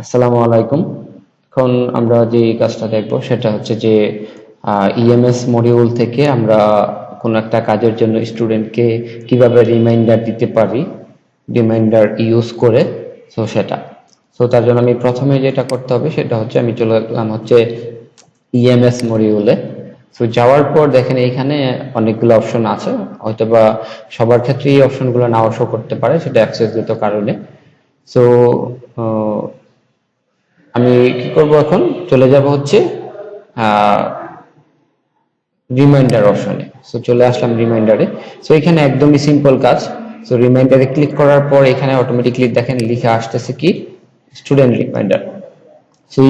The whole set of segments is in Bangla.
আসসালামু আলাইকুম। এখন আমরা যে কাজটা দেখব সেটা হচ্ছে যে ইএমএস মডিউল থেকে আমরা কোনো একটা কাজের জন্য স্টুডেন্টকে কিভাবে রিমাইন্ডার দিতে পারি, রিমাইন্ডার ইউজ করে। তার জন্য আমি প্রথমে যেটা করতে হবে সেটা হচ্ছে আমি চলে গেলাম হচ্ছে ইএমএস মডিউলে। যাওয়ার পর দেখেন এইখানে অনেকগুলো অপশন আছে, হয়তোবা সবার ক্ষেত্রে এই অপশনগুলো নাও শো করতে পারে, সেটা অ্যাক্সেসগত কারণে। সো আমি কি করব, এখন চলে যাব হচ্ছে রিমাইন্ডার অপশনে। চলে আসলাম রিমাইন্ডারে। এখানে একদমই সিম্পল কাজ। রিমাইন্ডারে ক্লিক করার পর এখানে অটোমেটিকলি দেখেন লিখে আসতেছে কি স্টুডেন্ট রিমাইন্ডার।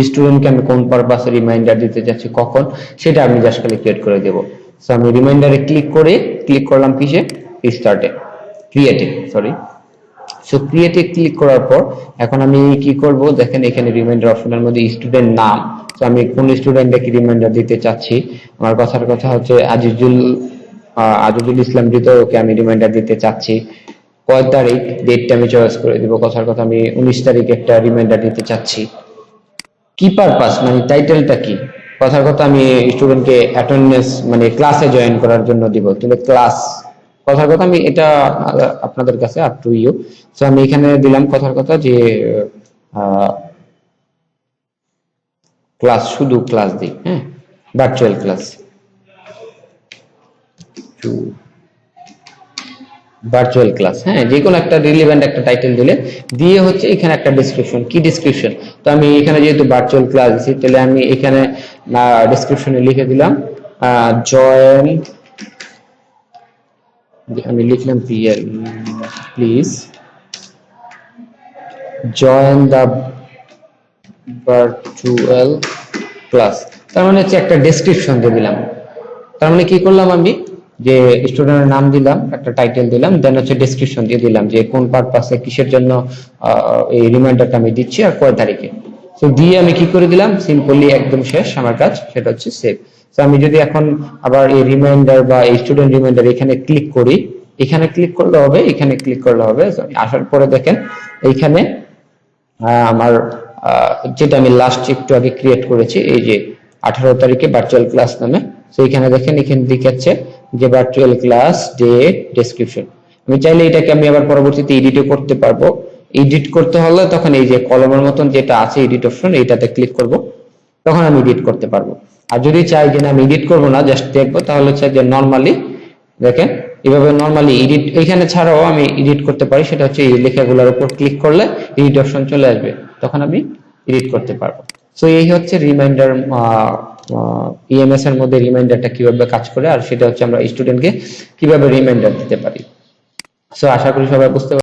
স্টুডেন্টকে আমি কোন পারপাসে রিমাইন্ডার দিতে যাচ্ছি, কখন, সেটা আমি জাস্ট খালি ক্রিয়েট করে দেব। আমি রিমাইন্ডারে ক্লিক করলাম কিসে, স্টার্টে, ক্রিয়েটে, সরি। ক্রিয়েটে ক্লিক করার পর এখন আমি কি করব, দেখেন এখানে রিমাইন্ডার অপশনের মধ্যে স্টুডেন্ট নাম। আমি কোন স্টুডেন্টকে রিমাইন্ডার দিতে চাচ্ছি, আমার কথার কথা হচ্ছে আজিজুল ইসলাম হৃদয়কে আমি রিমাইন্ডার দিতে চাচ্ছি। কয় তারিখ, ডেটটা আমি চয়েস করে দিব। কথার কথা আমি 19 তারিখ একটা রিমাইন্ডার দিতে চাচ্ছি। কি পারপাস, মানে টাইটেলটা কি, কথার কথা আমি স্টুডেন্টকে অ্যাটেন্ডেন্স মানে ক্লাসে জয়েন করার জন্য দিব, তাহলে ক্লাস, কথার কথা আমি এটা আপনাদের কাছে আপ টু ইউ। আমি এখানে দিলাম কথার কথা যে ক্লাস, শুধু ক্লাস দিই, হ্যাঁ, ভার্চুয়াল ক্লাস, ভার্চুয়াল ক্লাস, হ্যাঁ, যে কোনো একটা রিলেভেন্ট একটা টাইটেল দিলে দিয়ে হচ্ছে এখানে একটা ডেসক্রিপশন, কি ডেসক্রিপশন, তো আমি এখানে যেহেতু ভার্চুয়াল ক্লাস দিচ্ছি তাহলে আমি এখানে ডেসক্রিপশনে লিখে দিলাম জয়েন, আমি লিখলাম please join the virtual class. তার মানে হচ্ছে একটা ডেসক্রিপশন দিয়ে দিলাম। তার মানে কি করলাম, আমি যে স্টুডেন্টের নাম দিলাম, একটা টাইটেল দিলাম, দেন হচ্ছে ডেসক্রিপশন দিয়ে দিলাম যে কোন পারপাসে, কিসের জন্য এই রিমাইন্ডারটা আমি দিচ্ছি আর কয় তারিখে। দিয়ে আমি কি করে দিলাম, সিম্পলি একদম শেষ আমার কাজ, সেটা হচ্ছে সেভ। আমি যদি এখন আবার এই রিমাইন্ডার বা এই স্টুডেন্ট রিমাইন্ডার এখানে ক্লিক করি, এখানে ক্লিক করলে হবে, এখানে ক্লিক করলে হবে। আসার পরে দেখেন এইখানে আমার যেটা আমি লাস্ট একটু আগে ক্রিয়েট করেছি, এই যে 18 তারিখে ভার্চুয়াল ক্লাস নামে। এখানে দেখেন, এখানে দেখাচ্ছে যে ভার্চুয়াল ক্লাস ডেট ডেসক্রিপশন। আমি চাইলে এটাকে আমি আবার পরবর্তীতে এডিটও করতে পারবো। এডিট করতে হলে তখন এই যে কলমের মতন যেটা আছে এডিট অপশন, এইটাতে ক্লিক করব, তখন আমি এডিট করতে পারবো। আর যদি চাই যে না আমি এডিট করবো না, জাস্ট দেখবো, তাহলে চাই যে নর্মালি দেখেন এভাবে নর্মালি এডিট এখানে ছাড়াও আমি এডিট করতে পারি। সেটা হচ্ছে এই লেখাগুলোর উপর ক্লিক করলে এডিট অপশন চলে আসবে, তখন আমি এডিট করতে পারবো। এই হচ্ছে রিমাইন্ডার, ইএমএস এর মধ্যে রিমাইন্ডারটা কিভাবে কাজ করে, আর সেটা হচ্ছে আমরা স্টুডেন্টকে কিভাবে রিমাইন্ডার দিতে পারি। আশা করি সবাই বুঝতে